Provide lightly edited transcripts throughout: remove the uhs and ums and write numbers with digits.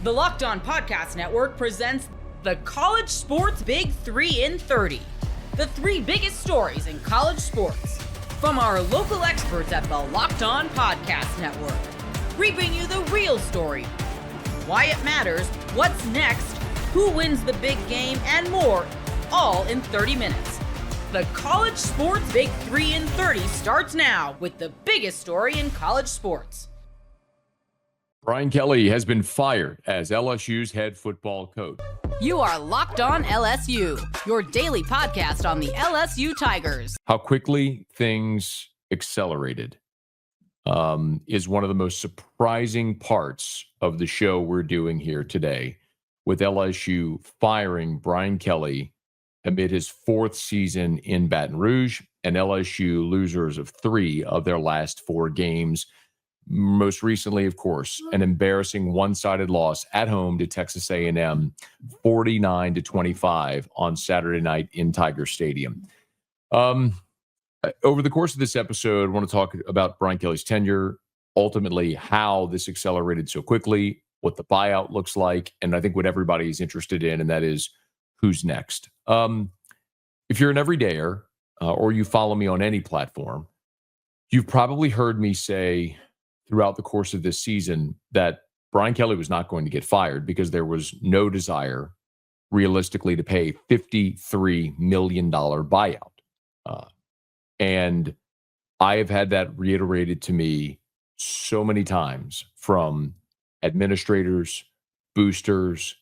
The Locked On Podcast Network presents the College Sports Big 3 in 30. The three biggest stories in college sports. From our local experts at the Locked On Podcast Network. Bringing you the real story. Why it matters, what's next, who wins the big game, and more, all in 30 minutes. The College Sports Big 3 in 30 starts now with the biggest story in college sports. Brian Kelly has been fired as LSU's head football coach. You are Locked On LSU, your daily podcast on the LSU Tigers. How quickly things accelerated is one of the most surprising parts of the show we're doing here today, with LSU firing Brian Kelly amid his fourth season in Baton Rouge, and LSU losers of 3 of their last 4 games. Most recently, of course, an embarrassing one-sided loss at home to Texas A&M, 49-25 on Saturday night in Tiger Stadium. Over the course of this episode, I want to talk about Brian Kelly's tenure, ultimately how this accelerated so quickly, what the buyout looks like, and I think what everybody's interested in, and that is who's next. If you're an everydayer or you follow me on any platform, you've probably heard me say throughout the course of this season that Brian Kelly was not going to get fired because there was no desire realistically to pay $53 million buyout. And I have had that reiterated to me so many times from administrators, boosters,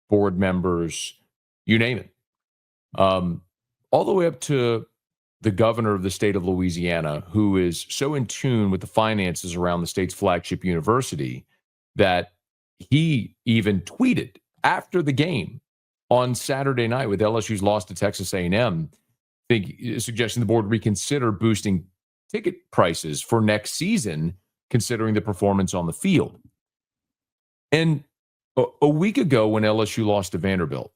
board members, you name it. All the way up to the governor of the state of Louisiana, who is so in tune with the finances around the state's flagship university that he even tweeted after the game on Saturday night with LSU's loss to Texas A&M, suggesting the board reconsider boosting ticket prices for next season, considering the performance on the field. And a week ago when LSU lost to Vanderbilt,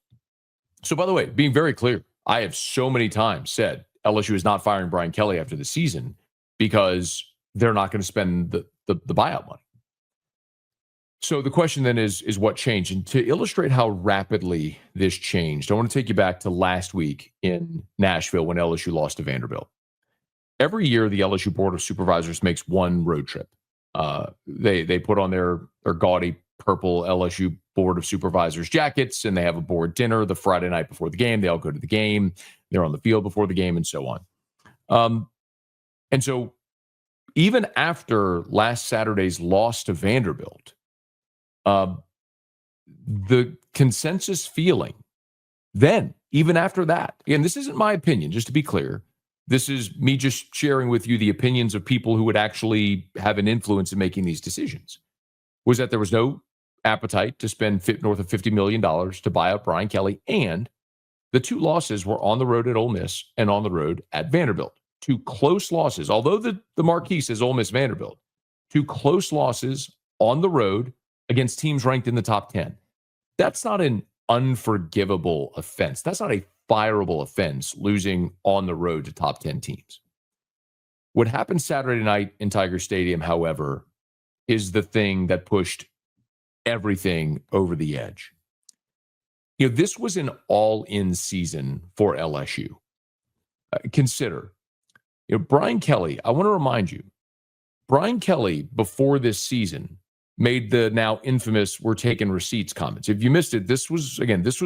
so by the way, being very clear, I have so many times said LSU is not firing Brian Kelly after the season because they're not going to spend the buyout money. So the question then is what changed? And to illustrate how rapidly this changed, I want to take you back to last week in Nashville when LSU lost to Vanderbilt. Every year, the LSU Board of Supervisors makes one road trip. They put on their gaudy purple LSU Board of Supervisors jackets, and they have a board dinner the Friday night before the game. They all go to the game. They're on the field before the game and so on. And so even after last Saturday's loss to Vanderbilt, the consensus feeling then, even after that, and this isn't my opinion, just to be clear, this is me just sharing with you the opinions of people who would actually have an influence in making these decisions, was that there was no appetite to spend north of $50 million to buy out Brian Kelly, and the 2 losses were on the road at Ole Miss and on the road at Vanderbilt. 2 close losses, although the marquee says Ole Miss Vanderbilt, 2 close losses on the road against teams ranked in the top 10. That's not an unforgivable offense. That's not a fireable offense, losing on the road to top 10 teams. What happened Saturday night in Tiger Stadium, however, is the thing that pushed everything over the edge. You know, this was an all-in season for LSU. Consider, Brian Kelly, I want to remind you, Brian Kelly, before this season, made the now infamous "we're taking receipts" comments. If you missed it, this was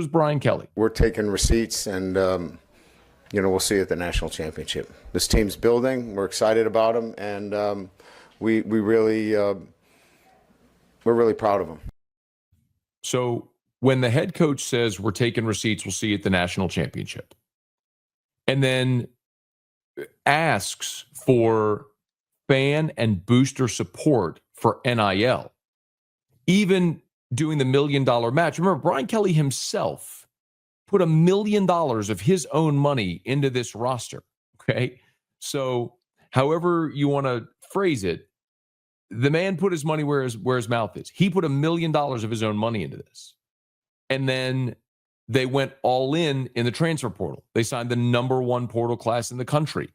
Brian Kelly. We're taking receipts, and, we'll see you at the national championship. This team's building. We're excited about them, and we're really proud of them. So when the head coach says we're taking receipts, we'll see you at the national championship, and then asks for fan and booster support for NIL, even doing the $1 million match. Remember, Brian Kelly himself put $1 million of his own money into this roster. Okay. So however you want to phrase it, the man put his money where his mouth is. He put $1 million of his own money into this. And then they went all in the transfer portal. They signed the number 1 portal class in the country.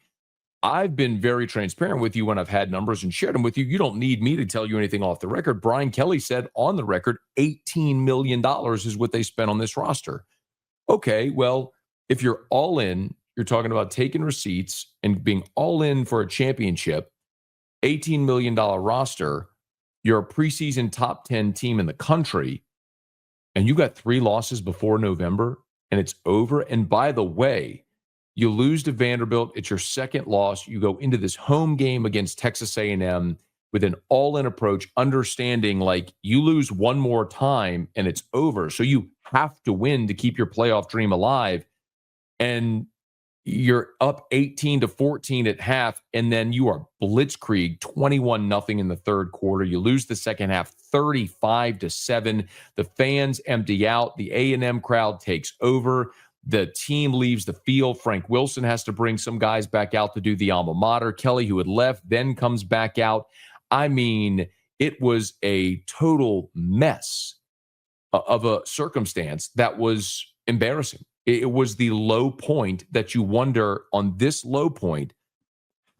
I've been very transparent with you when I've had numbers and shared them with you. You don't need me to tell you anything off the record. Brian Kelly said on the record, $18 million is what they spent on this roster. Okay, well, if you're all in, you're talking about taking receipts and being all in for a championship, $18 million roster, you're a preseason top 10 team in the country, and you got 3 losses before November, and it's over. And by the way, you lose to Vanderbilt. It's your second loss. You go into this home game against Texas A&M with an all-in approach, understanding like you lose one more time and it's over. So you have to win to keep your playoff dream alive. And you're up 18-14 at half, and then you are blitzkrieg 21-0 in the third quarter. You lose the second half 35-7. The fans empty out. The A&M crowd takes over. The team leaves the field. Frank Wilson has to bring some guys back out to do the alma mater. Kelly, who had left, then comes back out. I mean, it was a total mess of a circumstance that was embarrassing. It was the low point that you wonder, on this low point,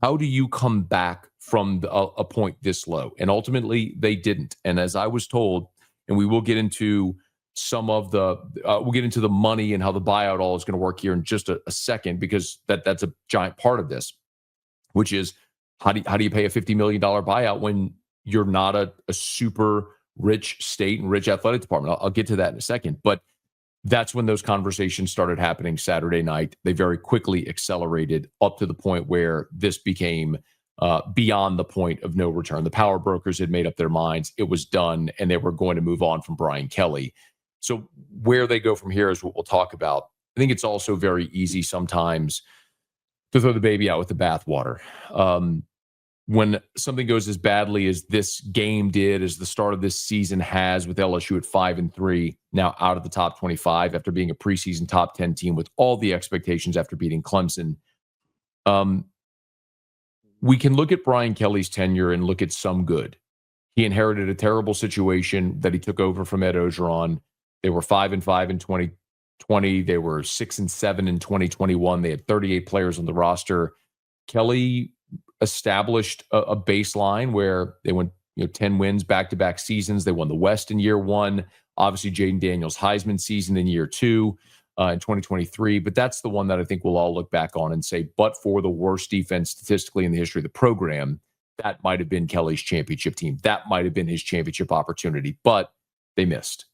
how do you come back from a point this low? And ultimately, they didn't. And as I was told, and we will get into some of the we'll get into the money and how the buyout all is going to work here in just a second, because that's a giant part of this, which is how do you pay a $50 million buyout when you're not a super rich state and rich athletic department? I'll get to that in a second. But that's when those conversations started happening Saturday night. They very quickly accelerated up to the point where this became beyond the point of no return. The power brokers had made up their minds. It was done, and they were going to move on from Brian Kelly. So where they go from here is what we'll talk about. I think it's also very easy sometimes to throw the baby out with the bathwater. When something goes as badly as this game did, as the start of this season has, with LSU at 5-3, now out of the top 25 after being a preseason top 10 team with all the expectations after beating Clemson. We can look at Brian Kelly's tenure and look at some good. He inherited a terrible situation that he took over from Ed Ogeron. They were 5-5 in 2020. They were 6-7 in 2021. They had 38 players on the roster. Kelly established a baseline where they went 10 wins back-to-back seasons. They won the West in year one. Obviously, Jaden Daniels' Heisman season in year two in 2023. But that's the one that I think we'll all look back on and say, but for the worst defense statistically in the history of the program, that might have been Kelly's championship team. That might have been his championship opportunity, but they missed.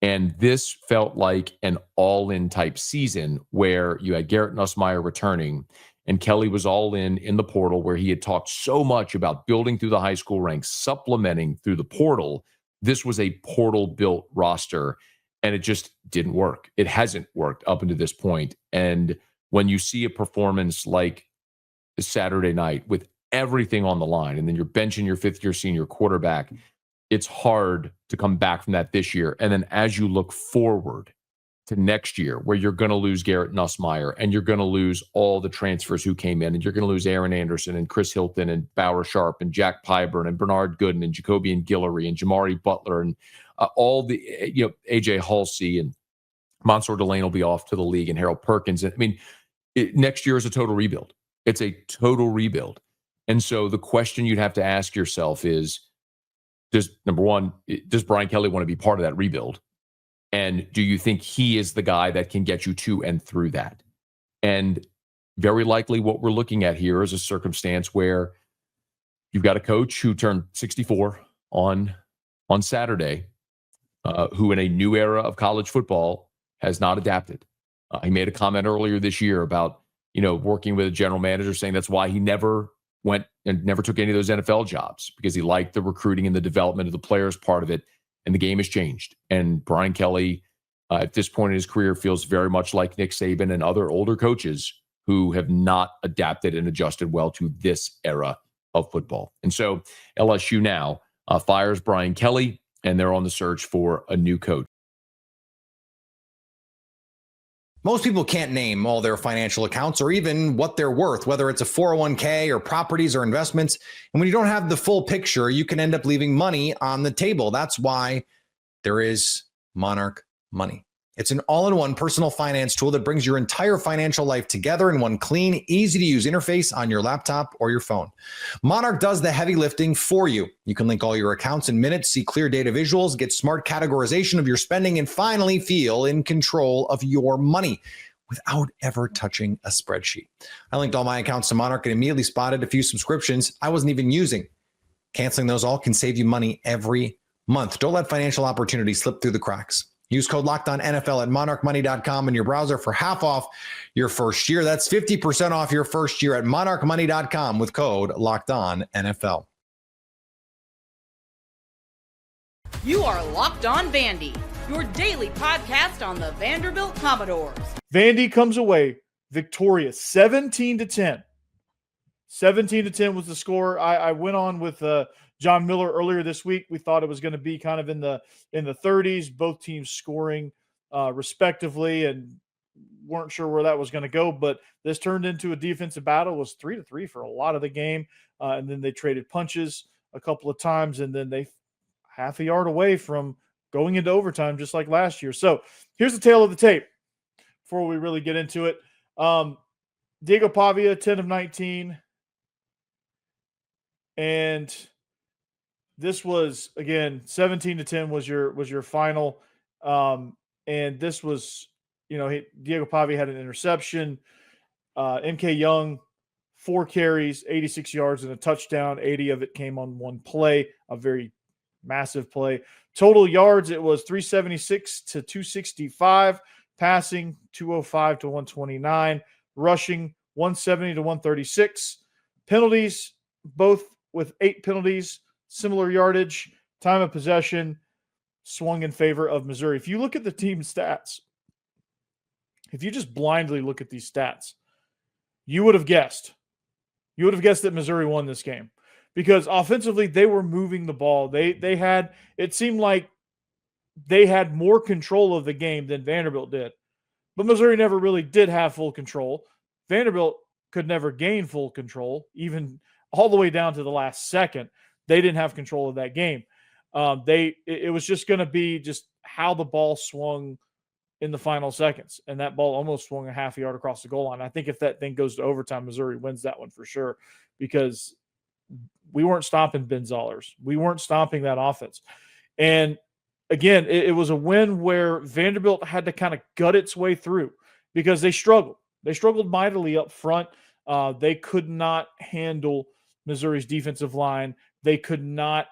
And this felt like an all-in type season where you had Garrett Nussmeier returning, and Kelly was all in the portal, where he had talked so much about building through the high school ranks, supplementing through the portal. This was a portal-built roster, and it just didn't work. It hasn't worked up until this point. And when you see a performance like Saturday night with everything on the line, and then you're benching your fifth-year senior quarterback, it's hard to come back from that this year. And then as you look forward to next year, where you're going to lose Garrett Nussmeier, and you're going to lose all the transfers who came in, and you're going to lose Aaron Anderson and Chris Hilton and Bauer Sharp and Jack Pyburn and Bernard Gooden and Jacobian Guillory and Jamari Butler and all the, AJ Halsey and Mansour Delane will be off to the league, and Harold Perkins. I mean, next year is a total rebuild. It's a total rebuild. And so the question you'd have to ask yourself is, number one, does Brian Kelly want to be part of that rebuild? And do you think he is the guy that can get you to and through that? And very likely what we're looking at here is a circumstance where you've got a coach who turned 64 on Saturday, who in a new era of college football has not adapted. He made a comment earlier this year about, working with a general manager, saying that's why he never went and never took any of those NFL jobs, because he liked the recruiting and the development of the players part of it. And the game has changed. And Brian Kelly, at this point in his career, feels very much like Nick Saban and other older coaches who have not adapted and adjusted well to this era of football. And so LSU now fires Brian Kelly, and they're on the search for a new coach. Most people can't name all their financial accounts or even what they're worth, whether it's a 401k or properties or investments. And when you don't have the full picture, you can end up leaving money on the table. That's why there is Monarch Money. It's an all-in-one personal finance tool that brings your entire financial life together in one clean, easy-to-use interface on your laptop or your phone. Monarch does the heavy lifting for you. You can link all your accounts in minutes, see clear data visuals, get smart categorization of your spending, and finally feel in control of your money without ever touching a spreadsheet. I linked all my accounts to Monarch and immediately spotted a few subscriptions I wasn't even using. Canceling those all can save you money every month. Don't let financial opportunities slip through the cracks. Use code LOCKEDONNFL at monarchmoney.com in your browser for half off your first year. That's 50% off your first year at monarchmoney.com with code LOCKEDONNFL. You are Locked On Vandy, your daily podcast on the Vanderbilt Commodores. Vandy comes away victorious, 17-10. 17-10 was the score. I went on with John Miller earlier this week. We thought it was going to be kind of in the 30s, both teams scoring respectively, and weren't sure where that was going to go. But this turned into a defensive battle. It was 3-3 for a lot of the game, and then they traded punches a couple of times, and then they half a yard away from going into overtime, just like last year. So here's the tale of the tape before we really get into it. Diego Pavia, 10 of 19. And this was, again, 17-10 was your final. And this was, Diego Pavia had an interception. MK Young, 4 carries, 86 yards and a touchdown. 80 of it came on one play, a very massive play. Total yards, it was 376 to 265. Passing, 205 to 129. Rushing, 170 to 136. Penalties, both with 8 penalties, similar yardage. Time of possession swung in favor of Missouri. If you look at the team stats, if you just blindly look at these stats, you would have guessed. You would have guessed that Missouri won this game because offensively they were moving the ball. They had, it seemed like they had more control of the game than Vanderbilt did. But Missouri never really did have full control. Vanderbilt could never gain full control, even all the way down to the last second. They didn't have control of that game. It was just going to be just how the ball swung in the final seconds. And that ball almost swung a half a yard across the goal line. I think if that thing goes to overtime, Missouri wins that one for sure, because we weren't stopping Ben Zollers. We weren't stopping that offense. And again, it was a win where Vanderbilt had to kind of gut its way through because they struggled. They struggled mightily up front. They could not handle Missouri's defensive line. They could not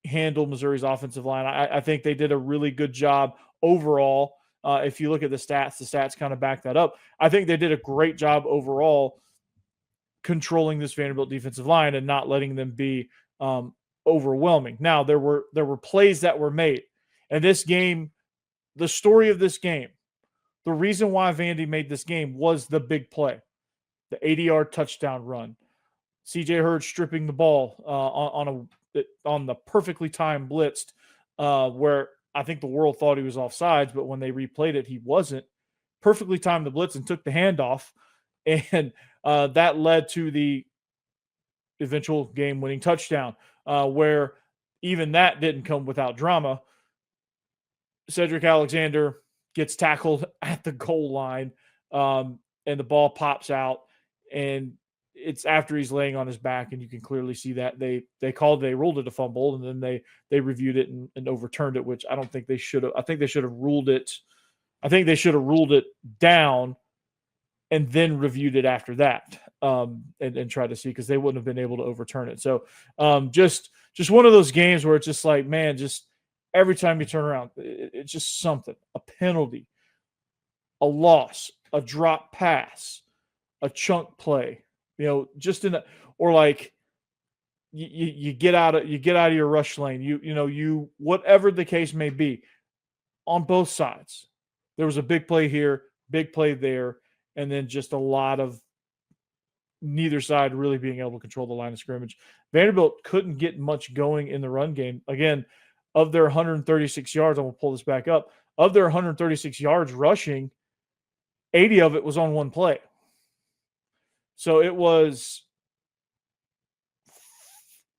handle Missouri's offensive line. I think they did a really good job overall. If you look at the stats kind of back that up. I think they did a great job overall controlling this Vanderbilt defensive line and not letting them be overwhelming. Now, there were plays that were made. And this game, the story of this game, the reason why Vandy made this game was the big play, the 80-yard touchdown run. C.J. Hurd stripping the ball on the perfectly timed blitzed, where I think the world thought he was offsides, but when they replayed it, he wasn't. Perfectly timed the blitz and took the handoff, and that led to the eventual game-winning touchdown, where even that didn't come without drama. Cedric Alexander gets tackled at the goal line, and the ball pops out, and it's after he's laying on his back, and you can clearly see that they ruled it a fumble, and then they reviewed it and overturned it, which I don't think they should have. I think they should have ruled it. I think they should have ruled it down and then reviewed it after that, and tried to see, because they wouldn't have been able to overturn it. So just one of those games where it's just like, man, just every time you turn around, it's just something, a penalty, a loss, a drop pass, a chunk play, just in or like you get out of your rush lane, you whatever the case may be, on both sides. There was a big play here, big play there, and then just a lot of neither side really being able to control the line of scrimmage. Vanderbilt couldn't get much going in the run game. Again, of their 136 yards, I'm going to pull this back up. Of their 136 yards rushing, 80 of it was on one play. So it was,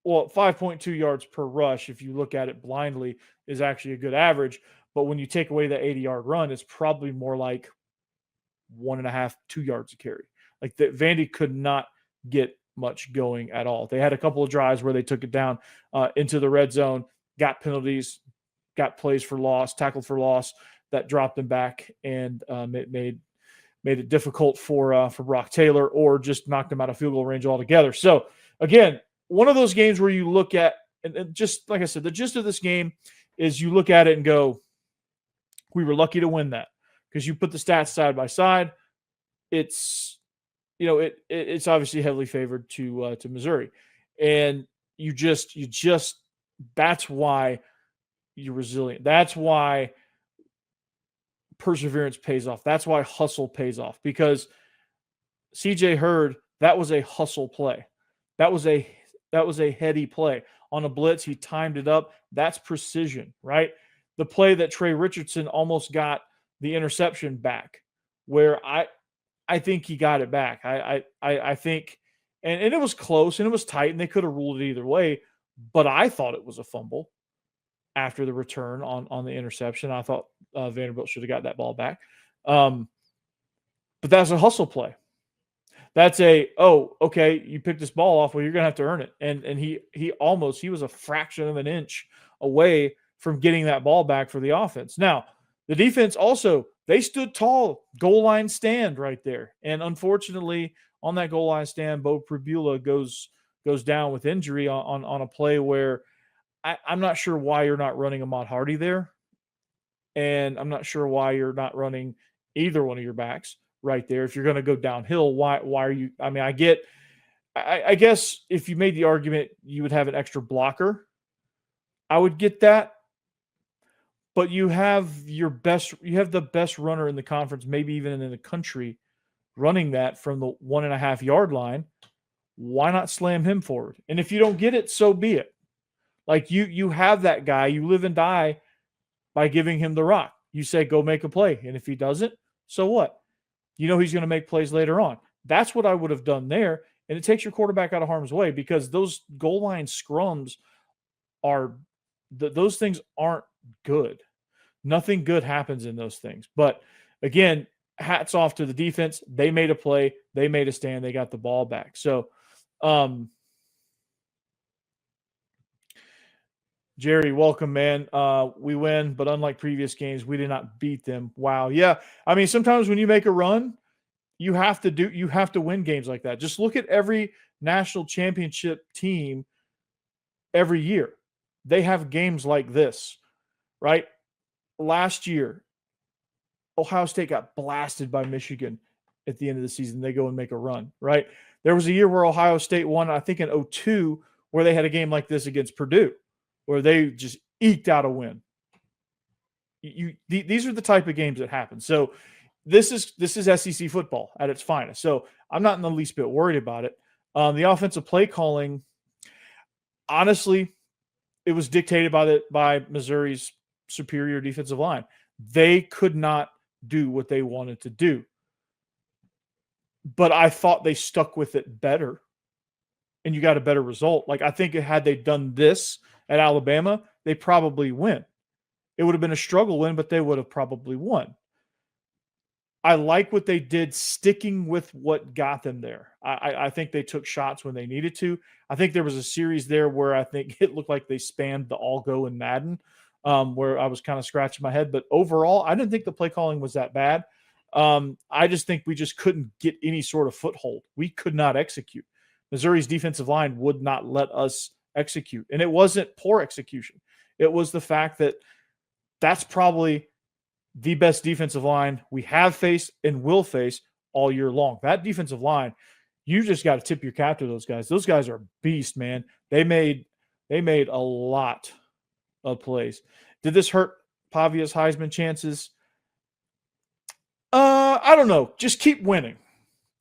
5.2 yards per rush, if you look at it blindly, is actually a good average. But when you take away that 80-yard run, it's probably more like 1.5, 2 yards a carry. Like Vandy could not get much going at all. They had a couple of drives where they took it down into the red zone, got penalties, got plays for loss, tackled for loss that dropped them back and made it difficult for Brock Taylor, or just knocked him out of field goal range altogether. So again, one of those games where you look at, and just like I said, the gist of this game is you look at it and go, we were lucky to win that, because you put the stats side by side. It's, it's obviously heavily favored to Missouri, and you just that's why you're resilient. That's why perseverance pays off. That's why hustle pays off, because CJ Hurd, that was a hustle play. That was a heady play. On a blitz, he timed it up. That's precision, right? The play that Trey Richardson almost got the interception back, where I think he got it back. I think, and it was close and it was tight and they could have ruled it either way, but I thought it was a fumble after the return on the interception. I thought Vanderbilt should have got that ball back. But that's a hustle play. That's okay, you picked this ball off, well, you're going to have to earn it. And he was a fraction of an inch away from getting that ball back for the offense. Now, the defense also, they stood tall, goal line stand right there. And unfortunately, on that goal line stand, Bo Pribula goes down with injury on a play where I'm not sure why you're not running Ahmad Hardy there. And I'm not sure why you're not running either one of your backs right there. If you're going to go downhill, why are you? I mean, I guess if you made the argument you would have an extra blocker, I would get that. But you have the best runner in the conference, maybe even in the country, running that from the 1.5 yard line. Why not slam him forward? And if you don't get it, so be it. Like you have that guy, you live and die by giving him the rock. You say, go make a play. And if he doesn't, so what? You know he's going to make plays later on. That's what I would have done there. And it takes your quarterback out of harm's way, because those goal line scrums those things aren't good. Nothing good happens in those things. But again, hats off to the defense. They made a play. They made a stand. They got the ball back. So, Jerry, welcome, man. We win, but unlike previous games, we did not beat them. Wow. Yeah. I mean, sometimes when you make a run, you have to win games like that. Just look at every national championship team every year. They have games like this, right? Last year, Ohio State got blasted by Michigan at the end of the season. They go and make a run, right? There was a year where Ohio State won, I think in 2002, where they had a game like this against Purdue, where they just eked out a win. These are the type of games that happen. So this is SEC football at its finest. So I'm not in the least bit worried about it. The offensive play calling, honestly, it was dictated by Missouri's superior defensive line. They could not do what they wanted to do. But I thought they stuck with it better, and you got a better result. Like, I think had they done this at Alabama, they probably win. It would have been a struggle win, but they would have probably won. I like what they did, sticking with what got them there. I think they took shots when they needed to. I think there was a series there where I think it looked like they spammed the all go in Madden, where I was kind of scratching my head. But overall, I didn't think the play calling was that bad. I just think we just couldn't get any sort of foothold. We could not execute. Missouri's defensive line would not let us execute. And it wasn't poor execution. It was the fact that that's probably the best defensive line we have faced and will face all year long. That defensive line, you just got to tip your cap to those guys. Those guys are beasts, man. They made a lot of plays. Did this hurt Pavia's Heisman chances? I don't know. Just keep winning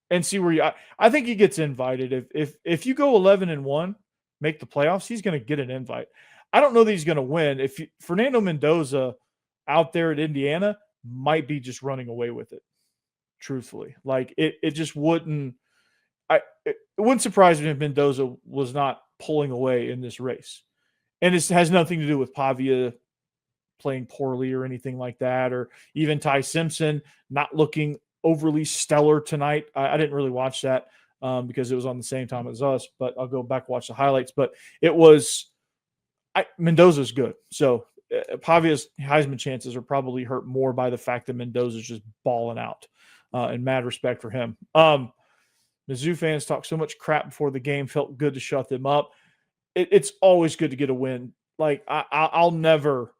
and see where you. I think he gets invited. If you go 11-1, make the playoffs, he's going to get an invite. I don't know that he's going to win. Fernando Mendoza out there at Indiana might be just running away with it. Truthfully, like it just wouldn't. It wouldn't surprise me if Mendoza was not pulling away in this race, and it has nothing to do with Pavia playing poorly or anything like that, or even Ty Simpson not looking overly stellar tonight. I didn't really watch that because it was on the same time as us, but I'll go back watch the highlights. But it was Mendoza's good. So Pavia's Heisman chances are probably hurt more by the fact that Mendoza's just balling out, and mad respect for him. Mizzou fans talk so much crap before the game, felt good to shut them up. It's always good to get a win. Like I'll never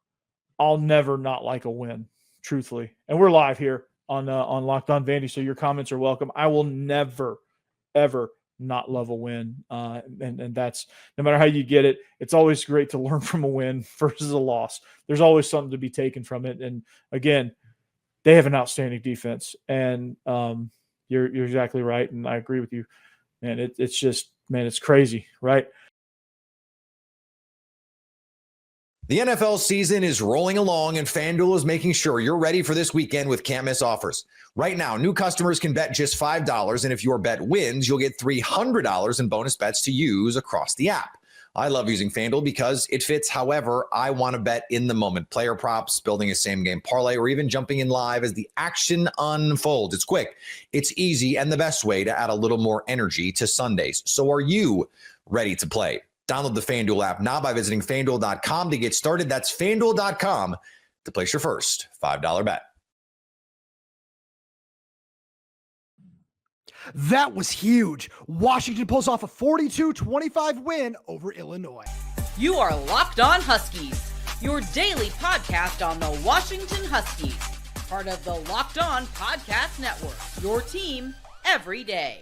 not like a win, truthfully. And we're live here on Locked On Vandy, so your comments are welcome. I will never, ever not love a win, and that's no matter how you get it. It's always great to learn from a win versus a loss. There's always something to be taken from it. And again, they have an outstanding defense, and you're exactly right, and I agree with you. Man, it's just, man, it's crazy, right? The NFL season is rolling along, and FanDuel is making sure you're ready for this weekend with can't-miss offers. Right now, new customers can bet just $5, and if your bet wins, you'll get $300 in bonus bets to use across the app. I love using FanDuel because it fits however I want to bet in the moment. Player props, building a same-game parlay, or even jumping in live as the action unfolds. It's quick, it's easy, and the best way to add a little more energy to Sundays. So are you ready to play? Download the FanDuel app now by visiting FanDuel.com to get started. That's FanDuel.com to place your first $5 bet. That was huge. Washington pulls off a 42-25 win over Illinois. You are Locked On Huskies, your daily podcast on the Washington Huskies, part of the Locked On Podcast Network, your team every day.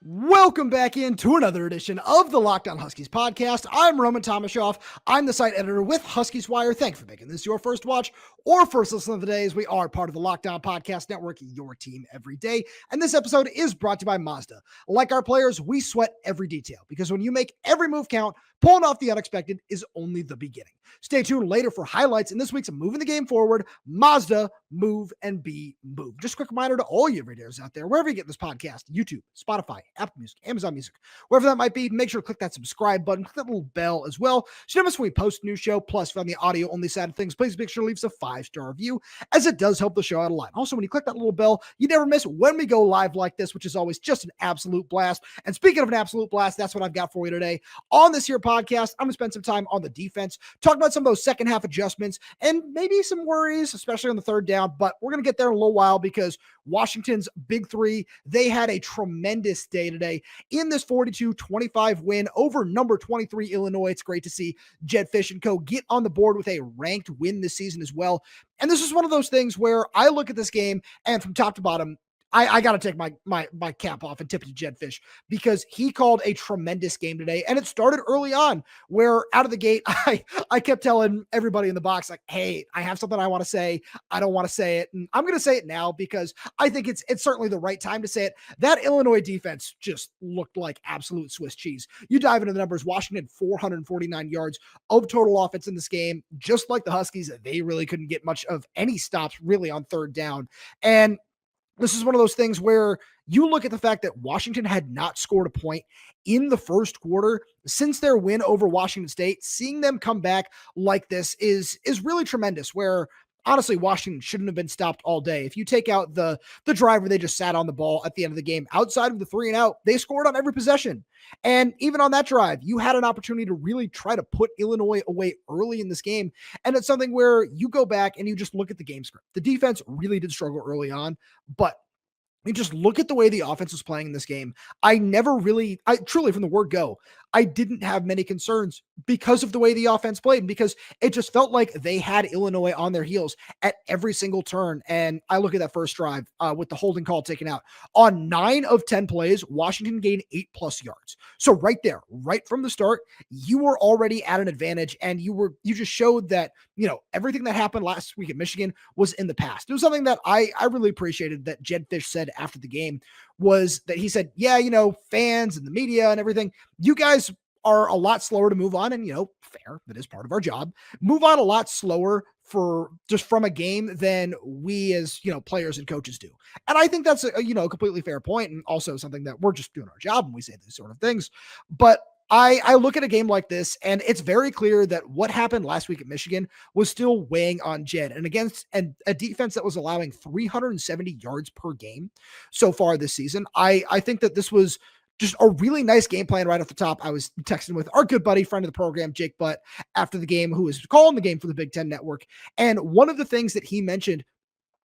Welcome back into another edition of the Locked On Huskies podcast. I'm Roman Tomashoff. I'm the site editor with Huskies Wire. Thanks for making this your first watch or first listen of the day, as we are part of the Locked On Podcast Network, your team every day. And this episode is brought to you by Mazda. Like our players, we sweat every detail, because when you make every move count, pulling off the unexpected is only the beginning. Stay tuned later for highlights in this week's Moving the Game Forward, Mazda, Move and Be Moved. Just a quick reminder to all you everydayers out there, wherever you get this podcast, YouTube, Spotify, Apple Music, Amazon Music, wherever that might be, make sure to click that subscribe button, click that little bell as well, so you never miss when we post a new show. Plus, if you're on the audio only side of things, please make sure to leave us a 5-star review, as it does help the show out a lot. Also, when you click that little bell, you never miss when we go live like this, which is always just an absolute blast. And speaking of an absolute blast, that's what I've got for you today. On this here podcast, I'm going to spend some time on the defense, talk about some of those second half adjustments and maybe some worries, especially on the third down, but we're going to get there in a little while, because Washington's big three, they had a tremendous day today in this 42-25 win over number 23 Illinois. It's great to see Jed Fish and co get on the board with a ranked win this season as well. And this is one of those things where I look at this game, and from top to bottom, I got to take my cap off and tip it to Jed Fish, because he called a tremendous game today. And it started early on, where out of the gate, I kept telling everybody in the box, like, hey, I have something I want to say. I don't want to say it. And I'm going to say it now, because I think it's certainly the right time to say it. That Illinois defense just looked like absolute Swiss cheese. You dive into the numbers, Washington 449 yards of total offense in this game. Just like the Huskies, they really couldn't get much of any stops really on third down. And this is one of those things where you look at the fact that Washington had not scored a point in the first quarter since their win over Washington State. Seeing them come back like this is really tremendous, where honestly, Washington shouldn't have been stopped all day. If you take out the drive where they just sat on the ball at the end of the game, outside of the 3-and-out, they scored on every possession. And even on that drive, you had an opportunity to really try to put Illinois away early in this game. And it's something where you go back and you just look at the game script. The defense really did struggle early on, but you just look at the way the offense was playing in this game. I truly, from the word go, I didn't have many concerns because of the way the offense played, and because it just felt like they had Illinois on their heels at every single turn. And I look at that first drive with the holding call taken out. On 9 of 10 plays, Washington gained 8+ yards. So right there, right from the start, you were already at an advantage, and you just showed that, everything that happened last week at Michigan was in the past. It was something that I really appreciated that Jed Fish said after the game, was that he said, yeah, fans and the media and everything, you guys are a lot slower to move on. And, fair, that is part of our job. Move on a lot slower from a game than we as, players and coaches do. And I think that's a completely fair point, and also something that we're just doing our job when we say these sort of things. But I look at a game like this, and it's very clear that what happened last week at Michigan was still weighing on Jed, and against a defense that was allowing 370 yards per game so far this season. I think that this was just a really nice game plan right off the top. I was texting with our good buddy, friend of the program, Jake Butt, after the game, who was calling the game for the Big Ten Network. And one of the things that he mentioned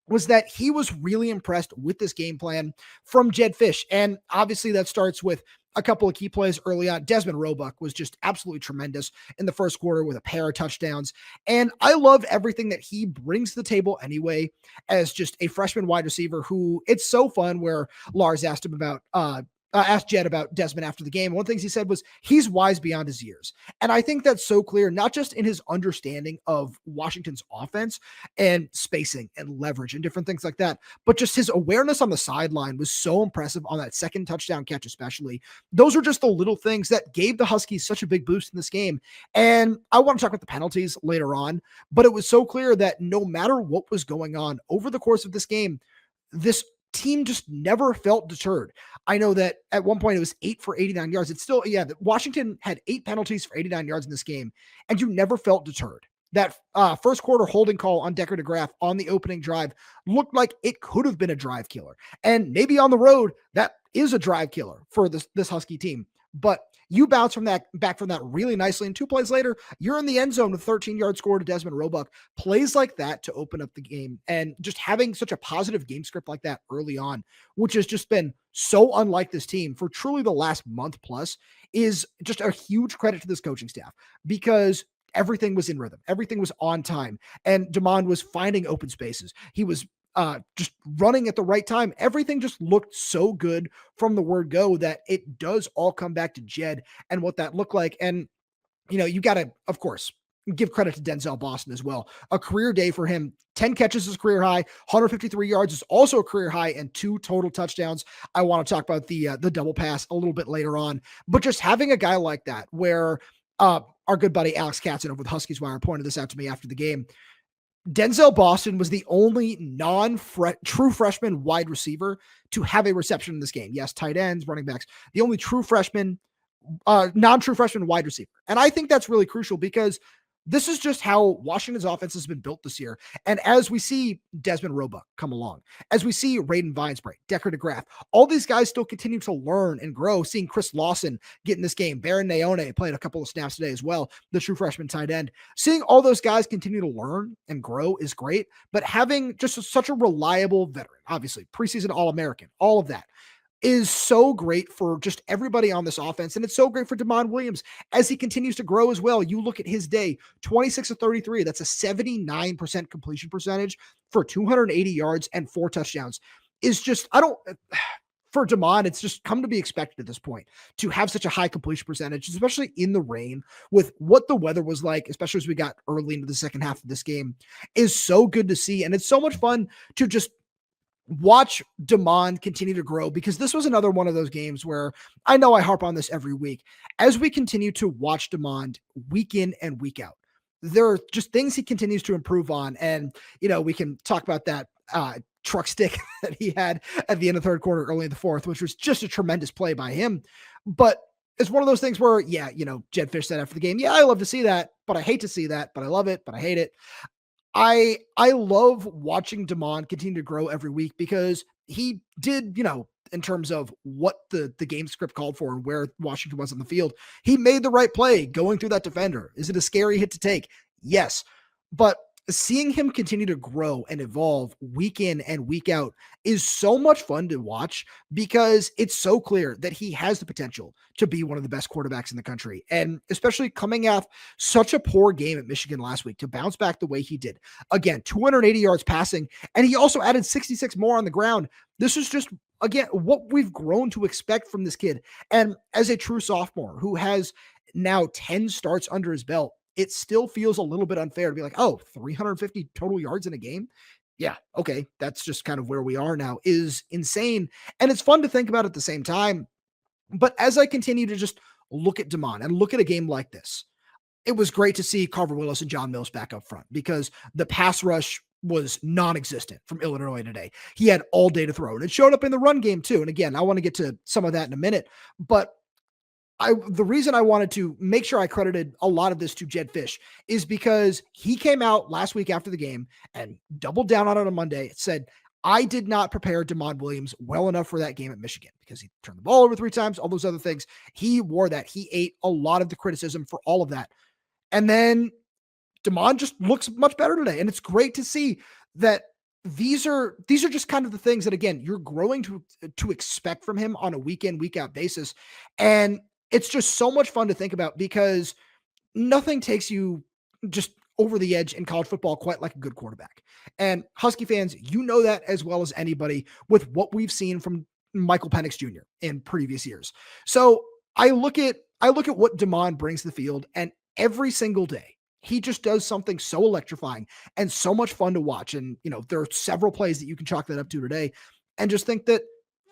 was that he was really impressed with this game plan from Jed Fish. And obviously that starts with a couple of key plays early on. Desmond Roebuck was just absolutely tremendous in the first quarter with a pair of touchdowns. And I love everything that he brings to the table anyway, as just a freshman wide receiver who, it's so fun where Lars asked him about, asked Jed about Desmond after the game. One of the things he said was he's wise beyond his years. And I think that's so clear, not just in his understanding of Washington's offense and spacing and leverage and different things like that, but just his awareness on the sideline was so impressive on that second touchdown catch, especially. Those are just the little things that gave the Huskies such a big boost in this game. And I want to talk about the penalties later on, but it was so clear that no matter what was going on over the course of this game, this team just never felt deterred. I know that at one point it was 8 for 89 yards. It's still, Washington had 8 penalties for 89 yards in this game, and you never felt deterred. That first quarter holding call on Decker DeGraff on the opening drive looked like it could have been a drive killer. And maybe on the road, that is a drive killer for this Husky team. But you bounce back from that really nicely. And 2 plays later, you're in the end zone with a 13-yard score to Desmond Roebuck. Plays like that to open up the game, and just having such a positive game script like that early on, which has just been so unlike this team for truly the last month plus, is just a huge credit to this coaching staff, because everything was in rhythm. Everything was on time. And Demond was finding open spaces. He was just running at the right time. Everything just looked so good from the word go that it does all come back to Jed and what that looked like. And, you got to, of course, give credit to Denzel Boston as well. A career day for him. 10 catches is career high. 153 yards is also a career high, and 2 total touchdowns. I want to talk about the double pass a little bit later on, but just having a guy like that, where our good buddy Alex Katzen over with Huskies Wire pointed this out to me after the game. Denzel Boston was the only true freshman wide receiver to have a reception in this game. Yes, tight ends, running backs, the only true freshman, non-true freshman wide receiver. And I think that's really crucial, because this is just how Washington's offense has been built this year. And as we see Desmond Roebuck come along, as we see Raiden Vinesbury, Decker DeGraff, all these guys still continue to learn and grow. Seeing Chris Lawson get in this game, Baron Naone played a couple of snaps today as well, the true freshman tight end. Seeing all those guys continue to learn and grow is great, but having just such a reliable veteran, obviously preseason All-American, all of that, is so great for just everybody on this offense. And it's so great for Demond Williams as he continues to grow as well. You look at his day, 26 of 33. That's a 79% completion percentage for 280 yards and 4 touchdowns. Is just, for Demond, it's just come to be expected at this point to have such a high completion percentage, especially in the rain with what the weather was like, especially as we got early into the second half of this game, is so good to see. And it's so much fun to just watch Demond continue to grow, because this was another one of those games where I know I harp on this every week. As we continue to watch Demond week in and week out, there are just things he continues to improve on. And, we can talk about that truck stick that he had at the end of the third quarter, early in the fourth, which was just a tremendous play by him. But it's one of those things where, Jed Fish said after the game, I love to see that, but I hate to see that, but I love it, but I hate it. I love watching Demond continue to grow every week, because he did, in terms of what the game script called for and where Washington was on the field, he made the right play going through that defender. Is it a scary hit to take? Yes. But seeing him continue to grow and evolve week in and week out is so much fun to watch, because it's so clear that he has the potential to be one of the best quarterbacks in the country. And especially coming off such a poor game at Michigan last week, to bounce back the way he did. Again, 280 yards passing, and he also added 66 more on the ground. This is just, again, what we've grown to expect from this kid. And as a true sophomore who has now 10 starts under his belt, it still feels a little bit unfair to be like, 350 total yards in a game. Yeah. Okay. That's just kind of where we are now, is insane. And it's fun to think about at the same time. But as I continue to just look at Demond and look at a game like this, it was great to see Carver Willis and John Mills back up front, because the pass rush was non-existent from Illinois today. He had all day to throw, and it showed up in the run game too. And again, I want to get to some of that in a minute, but the reason I wanted to make sure I credited a lot of this to Jedd Fisch is because he came out last week after the game and doubled down on it on Monday. It said, I did not prepare Demond Williams well enough for that game at Michigan because he turned the ball over 3 times, all those other things. He wore that. He ate a lot of the criticism for all of that. And then Demond just looks much better today. And it's great to see that these are just kind of the things that, again, you're growing to expect from him on a week in, week out basis. And it's just so much fun to think about because nothing takes you just over the edge in college football quite like a good quarterback. And Husky fans, you know that as well as anybody with what we've seen from Michael Penix Jr. in previous years. So I look at what Demond brings to the field, and every single day he just does something so electrifying and so much fun to watch. And, there are several plays that you can chalk that up to today and just think that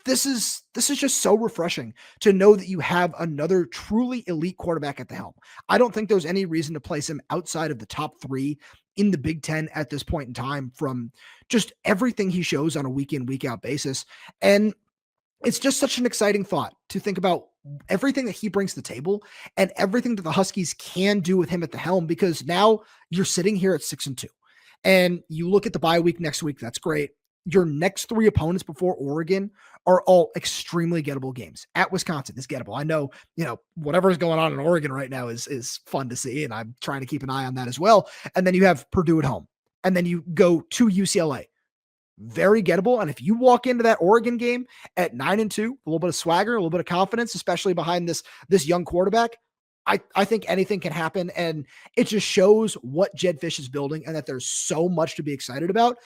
this is just so refreshing to know that you have another truly elite quarterback at the helm. I don't think there's any reason to place him outside of the top 3 in the Big Ten at this point in time from just everything he shows on a week in, week out basis. And it's just such an exciting thought to think about everything that he brings to the table and everything that the Huskies can do with him at the helm, because now you're sitting here at 6-2 and you look at the bye week next week. That's great. Your next 3 opponents before Oregon are all extremely gettable games. At Wisconsin is gettable. I know, whatever's going on in Oregon right now is fun to see, and I'm trying to keep an eye on that as well. And then you have Purdue at home, and then you go to UCLA. Very gettable. And if you walk into that Oregon game at 9-2, a little bit of swagger, a little bit of confidence, especially behind this young quarterback, I think anything can happen. And it just shows what Jedd Fisch is building and that there's so much to be excited about.